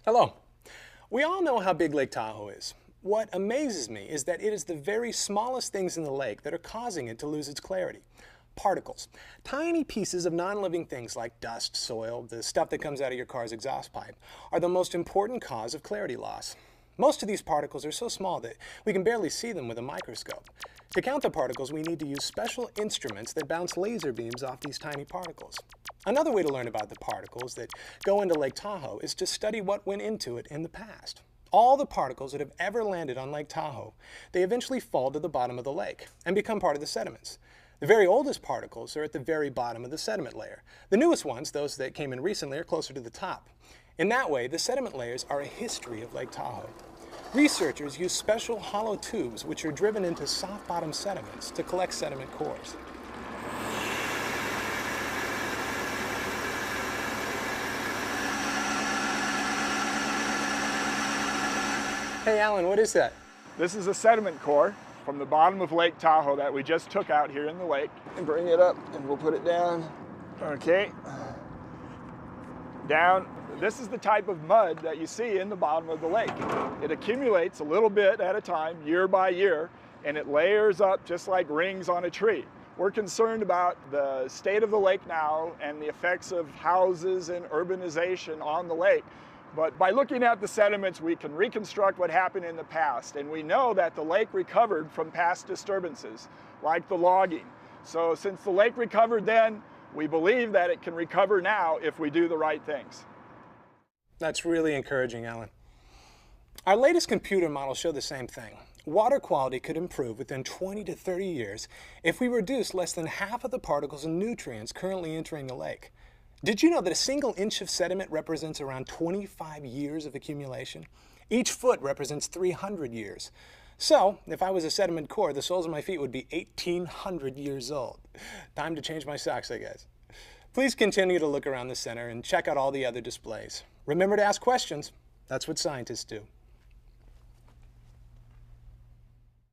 Hello. We all know how big Lake Tahoe is. What amazes me is that it is the very smallest things in the lake that are causing it to lose its clarity. Particles. Tiny pieces of non-living things like dust, soil, the stuff that comes out of your car's exhaust pipe, are the most important cause of clarity loss. Most of these particles are so small that we can barely see them with a microscope. To count the particles, we need to use special instruments that bounce laser beams off these tiny particles. Another way to learn about the particles that go into Lake Tahoe is to study what went into it in the past. All the particles that have ever landed on Lake Tahoe, they eventually fall to the bottom of the lake and become part of the sediments. The very oldest particles are at the very bottom of the sediment layer. The newest ones, those that came in recently, are closer to the top. In that way, the sediment layers are a history of Lake Tahoe. Researchers use special hollow tubes which are driven into soft-bottom sediments to collect sediment cores. Hey Alan, what is that? This is a sediment core from the bottom of Lake Tahoe that we just took out here in the lake. And bring it up and we'll put it down. Okay. Down. This is the type of mud that you see in the bottom of the lake. It accumulates a little bit at a time, year by year, and it layers up just like rings on a tree. We're concerned about the state of the lake now and the effects of houses and urbanization on the lake. But by looking at the sediments, we can reconstruct what happened in the past. And we know that the lake recovered from past disturbances, like the logging. So since the lake recovered then, we believe that it can recover now if we do the right things. That's really encouraging, Alan. Our latest computer models show the same thing. Water quality could improve within 20 to 30 years if we reduce less than half of the particles and nutrients currently entering the lake. Did you know that a single inch of sediment represents around 25 years of accumulation? Each foot represents 300 years. So, if I was a sediment core, the soles of my feet would be 1,800 years old. Time to change my socks, I guess. Please continue to look around the center and check out all the other displays. Remember to ask questions. That's what scientists do.